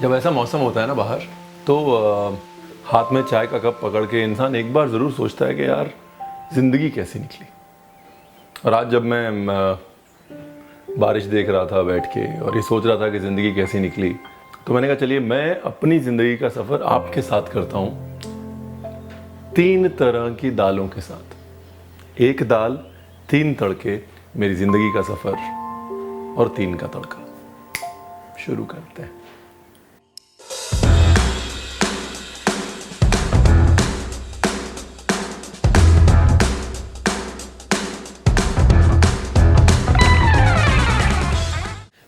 जब ऐसा मौसम होता है ना बाहर, तो हाथ में चाय का कप पकड़ के इंसान एक बार ज़रूर सोचता है कि यार ज़िंदगी कैसी निकली। और आज जब मैं बारिश देख रहा था बैठ के और ये सोच रहा था कि ज़िंदगी कैसी निकली, तो मैंने कहा चलिए मैं अपनी ज़िंदगी का सफ़र आपके साथ करता हूँ 3 तरह की दालों के साथ। एक दाल, 3 तड़के, मेरी ज़िंदगी का सफ़र और 3 का तड़का। शुरू करते हैं।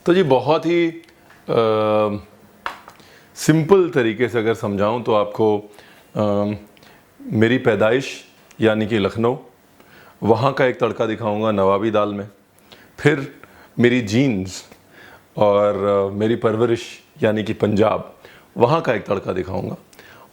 तो जी बहुत ही सिंपल तरीके से अगर समझाऊं तो आपको मेरी पैदाइश यानी कि लखनऊ, वहाँ का एक तड़का दिखाऊंगा नवाबी दाल में। फिर मेरी जीन्स और मेरी परवरिश यानी कि पंजाब, वहाँ का एक तड़का दिखाऊंगा।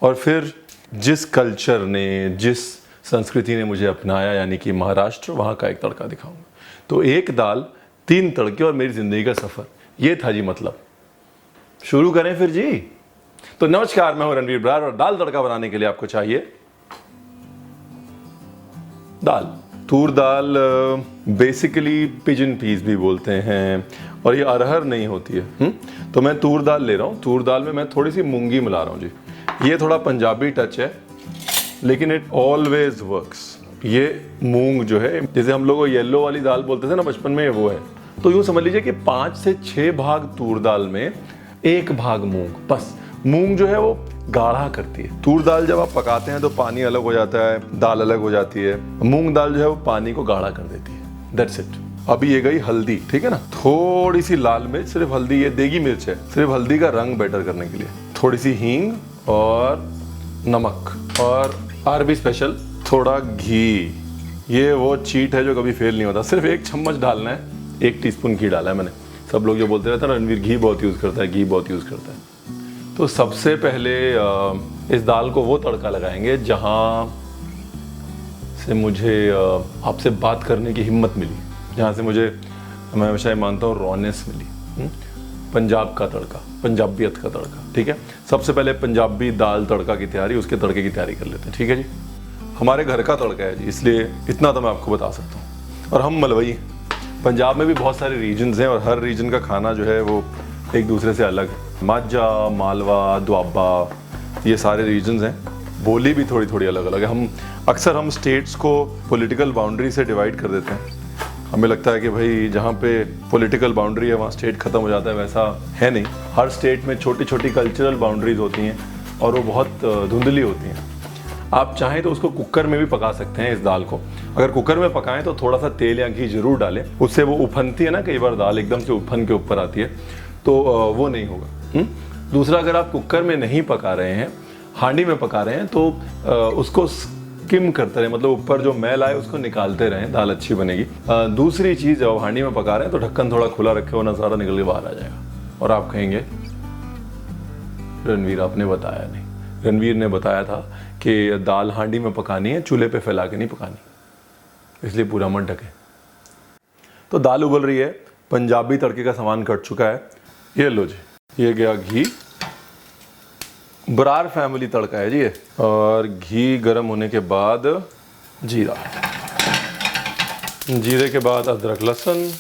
और फिर जिस कल्चर ने, जिस संस्कृति ने मुझे अपनाया यानी कि महाराष्ट्र, वहाँ का एक तड़का दिखाऊंगा। तो एक दाल, 3 तड़के और मेरी ज़िंदगी का सफ़र, ये था जी मतलब। शुरू करें फिर जी। तो नमस्कार, मैं हूं रणवीर बरार और दाल तड़का बनाने के लिए आपको चाहिए दाल। तूर दाल बेसिकली पिजन पीस भी बोलते हैं और ये अरहर नहीं होती है। तो मैं तूर दाल ले रहा हूँ। तूर दाल में मैं थोड़ी सी मूंगी मिला रहा हूँ जी। ये थोड़ा पंजाबी टच है लेकिन इट ऑलवेज वर्क्स। ये मूंग जो है, जैसे हम लोग येलो वाली दाल बोलते थे ना बचपन में, वो है। तो यूँ समझ लीजिए कि 5 से 6 भाग तूर दाल में 1 भाग मूंग। बस मूंग जो है वो गाढ़ा करती है। तूर दाल जब आप पकाते हैं तो पानी अलग हो जाता है, दाल अलग हो जाती है। मूंग दाल जो है वो पानी को गाढ़ा कर देती है। That's it. अभी ये गई हल्दी, ठीक है ना, थोड़ी सी लाल मिर्च, सिर्फ हल्दी, ये देगी मिर्च है, सिर्फ हल्दी का रंग बेटर करने के लिए। थोड़ी सी हींग और नमक और आरबी स्पेशल थोड़ा घी। ये वो चीट है जो कभी फेल नहीं होता। सिर्फ 1 चम्मच डालना है। 1 टीस्पून घी डाला है मैंने। सब लोग जो बोलते रहते हैं रणवीर घी बहुत यूज़ करता है, घी बहुत यूज़ करता है। तो सबसे पहले इस दाल को वो तड़का लगाएंगे जहाँ से मुझे आपसे बात करने की हिम्मत मिली, जहाँ से मुझे, मैं हमेशा मानता हूँ, रॉनेस मिली। पंजाब का तड़का, पंजाबियत का तड़का। ठीक है, सबसे पहले पंजाबी दाल तड़का की तैयारी, उसके तड़के की तैयारी कर लेते हैं। ठीक है जी। हमारे घर का तड़का है जी, इसलिए इतना तो मैं आपको बता सकता हूँ। और हम मलवई, पंजाब में भी बहुत सारे रीजन्स हैं और हर रीजन का खाना जो है वो एक दूसरे से अलग है। माझा, मालवा, दुआबा, ये सारे रीजन्स हैं। बोली भी थोड़ी थोड़ी अलग अलग है। हम स्टेट्स को पॉलिटिकल बाउंड्री से डिवाइड कर देते हैं। हमें लगता है कि भाई जहाँ पे पॉलिटिकल बाउंड्री है वहाँ स्टेट ख़त्म हो जाता है, वैसा है नहीं। हर स्टेट में छोटी छोटी कल्चरल बाउंड्रीज होती हैं और वो बहुत धुंधली होती हैं। आप चाहें तो उसको कुकर में भी पका सकते हैं। इस दाल को अगर कुकर में पकाएं तो थोड़ा सा तेल या घी जरूर डालें, उससे वो उफनती है ना, कई बार दाल एकदम से उफन के ऊपर आती है, तो वो नहीं होगा। दूसरा, अगर आप कुकर में नहीं पका रहे हैं, हांडी में पका रहे हैं, तो उसको स्किम करते रहें, मतलब ऊपर जो मैल आए उसको निकालते रहें, दाल अच्छी बनेगी। दूसरी चीज़, जब हांडी में पका रहे हैं तो ढक्कन थोड़ा खुला रखे, वरना सारा निकल के बाहर आ जाएगा और आप कहेंगे रणवीर आपने बताया नहीं। रणवीर ने बताया था कि दाल हांडी में पकानी है, चूल्हे पे फैला के नहीं पकानी, इसलिए पूरा मत ढके। तो दाल उबल रही है, पंजाबी तड़के का सामान कट चुका है। ये लो जी, ये गया घी। बरार फैमिली तड़का है जी ये। और घी गर्म होने के बाद जीरा, जीरे के बाद अदरक लहसुन,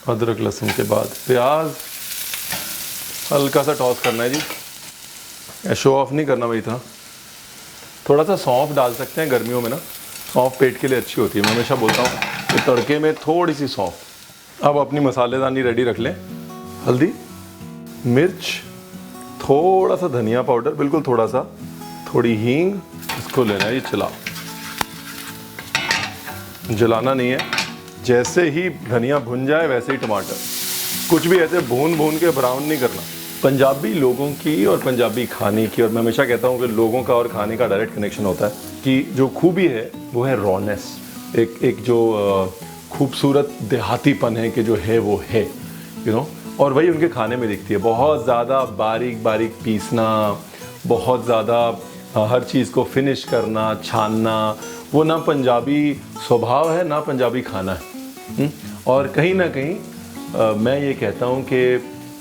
अदरक लहसुन के बाद प्याज, हल्का सा टॉस करना है जी। शो ऑफ नहीं करना भाई था। थोड़ा सा सौंफ डाल सकते हैं गर्मियों में ना, सौंफ पेट के लिए अच्छी होती है। मैं हमेशा बोलता हूँ कि तड़के में थोड़ी सी सौंफ। अब अपनी मसालेदानी रेडी रख लें। हल्दी, मिर्च, थोड़ा सा धनिया पाउडर, बिल्कुल थोड़ा सा, थोड़ी हींग। इसको लेना है, ये चलाओ, जलाना नहीं है। जैसे ही धनिया भुन जाए वैसे ही टमाटर, कुछ भी ऐसे भून भून के ब्राउन नहीं करना। पंजाबी लोगों की और पंजाबी खाने की, और मैं हमेशा कहता हूँ कि लोगों का और खाने का डायरेक्ट कनेक्शन होता है, कि जो खूबी है वो है रॉनेस। एक जो खूबसूरत देहातीपन है कि जो है वो है, यू नो, और वही उनके खाने में दिखती है। बहुत ज़्यादा बारीक बारीक पीसना, बहुत ज़्यादा हर चीज़ को फिनिश करना, छानना, वो ना पंजाबी स्वभाव है ना पंजाबी खाना है। और कहीं ना कहीं मैं ये कहता हूँ कि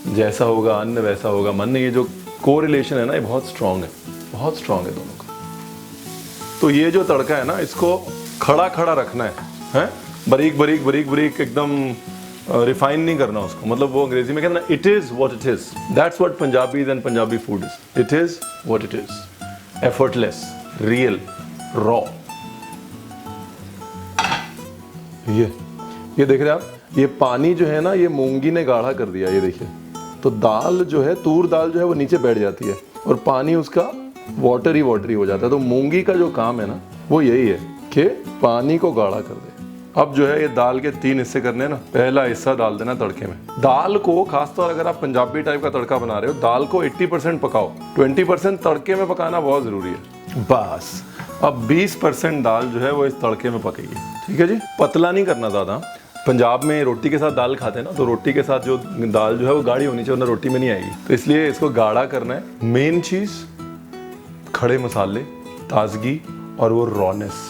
जैसा होगा अन्न वैसा होगा मन, ये जो कोरिलेशन है ना ये बहुत स्ट्रांग है, बहुत स्ट्रांग है दोनों का। तो ये जो तड़का है ना इसको खड़ा खड़ा रखना है? बारीक बारीक बारीक बारीक एकदम रिफाइन नहीं करना उसको, मतलब वो अंग्रेजी में कहते हैं ना it is what it is, that's what Punjabis and Punjabi food is, it is what it is, effortless, real, raw. ये देख रहे हैं आप, ये पानी जो है ना ये मूंगी ने गाढ़ा कर दिया, ये देखिए। तो दाल जो है, तूर दाल जो है वो नीचे बैठ जाती है और पानी उसका वाटरी हो जाता है। तो मूंगी का जो काम है ना वो यही है कि पानी को गाढ़ा कर दे। अब जो है ये दाल के 3 हिस्से करने हैं ना। पहला हिस्सा डाल देना तड़के में। दाल को खासतौर अगर आप पंजाबी टाइप का तड़का बना रहे हो, दाल को 80% पकाओ, 20% तड़के में पकाना बहुत जरूरी है। बस अब 20% दाल जो है वो इस तड़के में पकेगी, ठीक है जी। पतला नहीं करना ज़्यादा। पंजाब में रोटी के साथ दाल खाते हैं ना, तो रोटी के साथ जो दाल जो है वो गाढ़ी होनी चाहिए, वरना रोटी में नहीं आएगी। तो इसलिए इसको गाढ़ा करना है। मेन चीज़ खड़े मसाले, ताजगी और वो रॉनेस।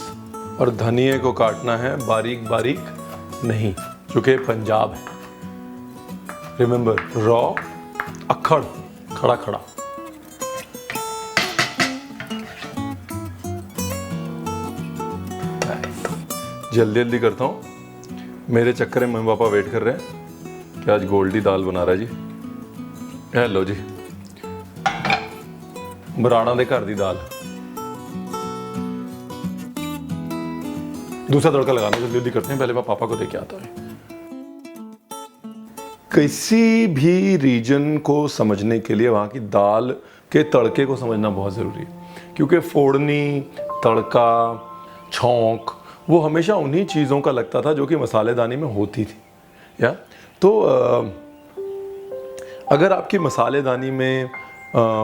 और धनिए को काटना है बारीक बारीक नहीं, क्योंकि पंजाब है। रिमेंबर, रॉ, अक्खड़, खड़ा खड़ा। जल्दी जल्दी करता हूँ, मेरे चक्कर में मम्मी पापा वेट कर रहे हैं कि आज गोल्डी दाल बना रहा है जी। हेलो जी, बराड़ा दे घर दी दाल। दूसरा तड़का लगाना, जल्दी जल्दी करते हैं, पहले मैं पापा को देके आता हूँ। किसी भी रीजन को समझने के लिए वहाँ की दाल के तड़के को समझना बहुत ज़रूरी है, क्योंकि फोड़नी, तड़का, छौंक वो हमेशा उन्हीं चीज़ों का लगता था जो कि मसालेदानी में होती थी। या तो अगर आपकी मसालेदानी में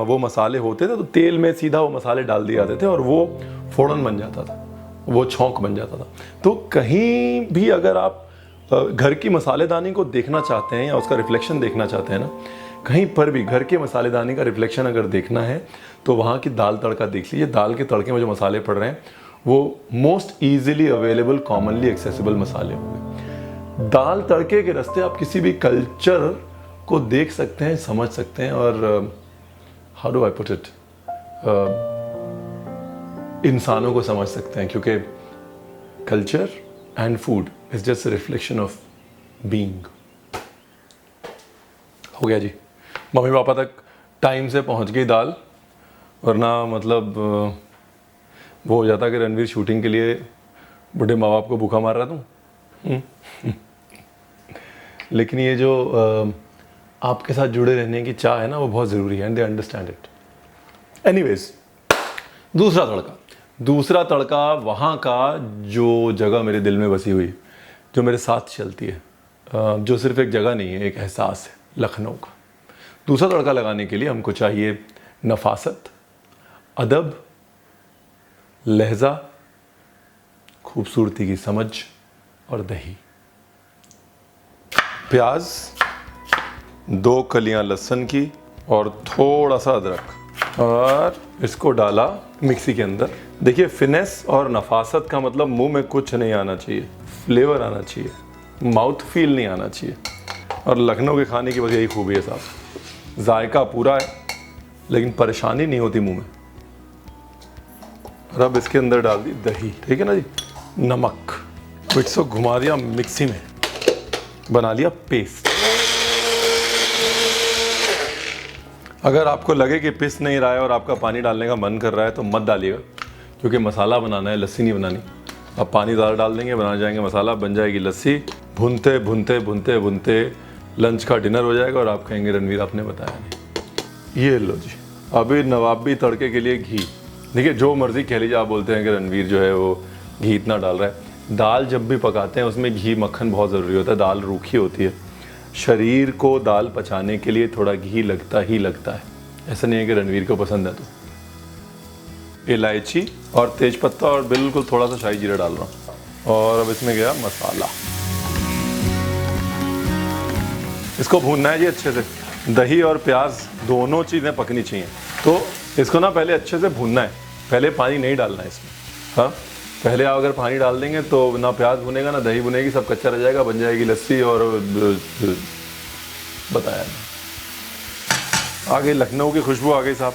वो मसाले होते थे तो तेल में सीधा वो मसाले डाल दिए जाते थे और वो फ़ौरन बन जाता था, वो छौंक बन जाता था। तो कहीं भी अगर आप घर की मसालेदानी को देखना चाहते हैं या उसका रिफ्लेक्शन देखना चाहते हैं ना, कहीं पर भी घर के मसालेदानी का रिफ्लेक्शन अगर देखना है तो वहाँ की दाल तड़का देख लीजिए। दाल के तड़के में जो मसाले पड़ रहे हैं वो most easily available, commonly accessible मसाले होंगे। दाल तड़के के रास्ते आप किसी भी कल्चर को देख सकते हैं, समझ सकते हैं और how do I put it, इंसानों को समझ सकते हैं, क्योंकि culture and food is just reflection of being. हो गया जी, मम्मी पापा तक टाइम से पहुंच गई दाल, वरना मतलब वो हो जाता कि रणवीर शूटिंग के लिए बूढ़े माँ बाप को भूखा मार रहा था। लेकिन ये जो आपके साथ जुड़े रहने की चाह है ना वो बहुत ज़रूरी है, and they understand it. Anyways, दूसरा तड़का वहाँ का जो जगह मेरे दिल में बसी हुई, जो मेरे साथ चलती है, जो सिर्फ एक जगह नहीं है, एक एहसास है, लखनऊ का। दूसरा तड़का लगाने के लिए हमको चाहिए नफासत, अदब, लहजा, खूबसूरती की समझ और दही। प्याज, 2 कलियां लहसुन की और थोड़ा सा अदरक, और इसको डाला मिक्सी के अंदर। देखिए, फिनेस और नफासत का मतलब मुंह में कुछ नहीं आना चाहिए, फ्लेवर आना चाहिए, माउथ फील नहीं आना चाहिए। और लखनऊ के खाने की बस यही खूबी है साहब, जायका पूरा है लेकिन परेशानी नहीं होती मुंह में। और अब इसके अंदर डाल दी दही, ठीक है ना जी, नमक, इसको घुमा दिया मिक्सी में, बना लिया पेस्ट। अगर आपको लगे कि पिस नहीं रहा है और आपका पानी डालने का मन कर रहा है तो मत डालिएगा, क्योंकि मसाला बनाना है, लस्सी नहीं बनानी। अब पानी ज़्यादा डाल देंगे, बना जाएंगे मसाला, बन जाएगी लस्सी। भुनते भुनते भुनते भुनते लंच का डिनर हो जाएगा और आप कहेंगे रणवीर आपने बताया नहीं। ये लो जी, अभी नवाबी तड़के के लिए घी। देखिए, जो मर्ज़ी कह लीजिए, आप बोलते हैं कि रणवीर जो है वो घी इतना डाल रहा है। दाल जब भी पकाते हैं उसमें घी मक्खन बहुत ज़रूरी होता है, दाल रूखी होती है। शरीर को दाल पचाने के लिए थोड़ा घी लगता ही लगता है, ऐसा नहीं है कि रणवीर को पसंद है। तो इलायची और तेज़पत्ता और बिल्कुल थोड़ा सा शाही जीरा डाल रहा हूँ। और अब इसमें गया मसाला, इसको भूनना है जी अच्छे से। दही और प्याज दोनों चीज़ें पकनी चाहिए, तो इसको ना पहले अच्छे से भूनना है। पहले पानी नहीं डालना है इसमें, हाँ। पहले आप अगर पानी डाल देंगे तो ना प्याज भुनेगा ना दही भुनेगी, सब कच्चा रह जाएगा, बन जाएगी लस्सी और बताया नहीं। आ गई लखनऊ की खुशबू आ गई साहब।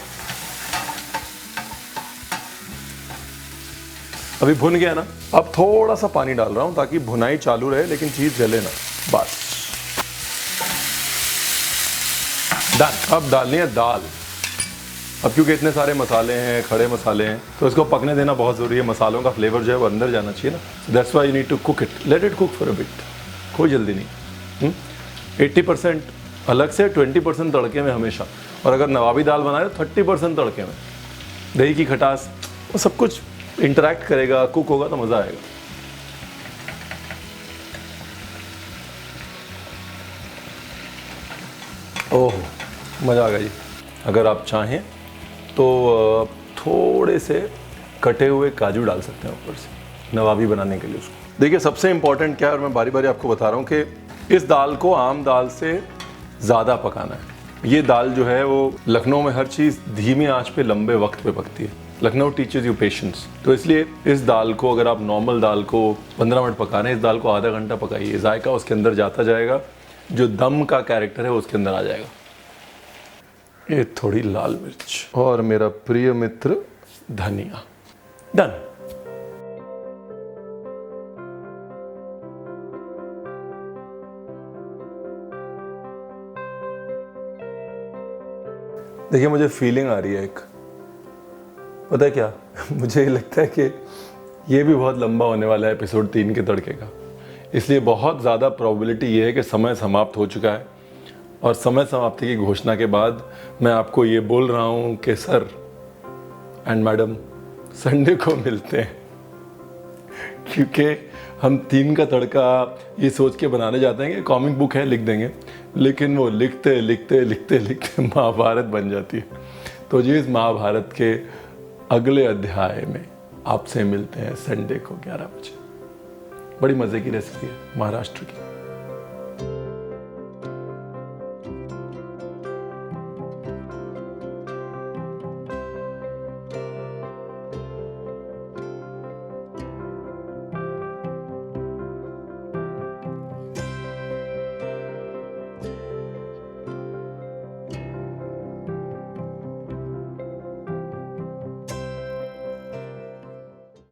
अभी भुन गया ना, अब थोड़ा सा पानी डाल रहा हूं ताकि भुनाई चालू रहे लेकिन चीज जले ना। बस डन। अब डालनी है दाल। अब क्योंकि इतने सारे मसाले हैं, खड़े मसाले हैं, तो इसको पकने देना बहुत ज़रूरी है। मसालों का फ्लेवर जो है वो अंदर जाना चाहिए ना। That's why you need to cook it, let it cook for a bit. कोई जल्दी नहीं। 80% अलग से, 20% तड़के में हमेशा। और अगर नवाबी दाल बनाए तो 30% तड़के में। दही की खटास, वो सब कुछ इंटरेक्ट करेगा, कुक होगा तो मज़ा आएगा। ओह मज़ा आ गया जी। अगर आप चाहें तो थोड़े से कटे हुए काजू डाल सकते हैं ऊपर से, नवाबी बनाने के लिए उसको। देखिए सबसे इम्पॉर्टेंट क्या है, और मैं बारी बारी आपको बता रहा हूँ कि इस दाल को आम दाल से ज़्यादा पकाना है। ये दाल जो है वो लखनऊ में हर चीज़ धीमी आंच पे लंबे वक्त पे पकती है। Lucknow teaches you patience. तो इसलिए इस दाल को, अगर आप नॉर्मल दाल को 15 मिनट पका रहे हैं, इस दाल को आधा घंटा पकाइए। जायका उसके अंदर जाता जाएगा, जो दम का कैरेक्टर है वो उसके अंदर आ जाएगा। ये थोड़ी लाल मिर्च और मेरा प्रिय मित्र धनिया। डन। देखिए मुझे फीलिंग आ रही है एक, पता है क्या मुझे लगता है कि ये भी बहुत लंबा होने वाला है एपिसोड 3 के तड़के का। इसलिए बहुत ज़्यादा प्रोबेबिलिटी ये है कि समय समाप्त हो चुका है, और समय समाप्ति की घोषणा के बाद मैं आपको ये बोल रहा हूँ कि सर एंड मैडम संडे को मिलते हैं। क्योंकि हम 3 का तड़का ये सोच के बनाने जाते हैं कि कॉमिक बुक है लिख देंगे, लेकिन वो लिखते लिखते लिखते लिखते महाभारत बन जाती है। तो जी इस महाभारत के अगले अध्याय में आपसे मिलते हैं संडे को 11 बजे। बड़ी मज़े की रेसिपी है महाराष्ट्र की।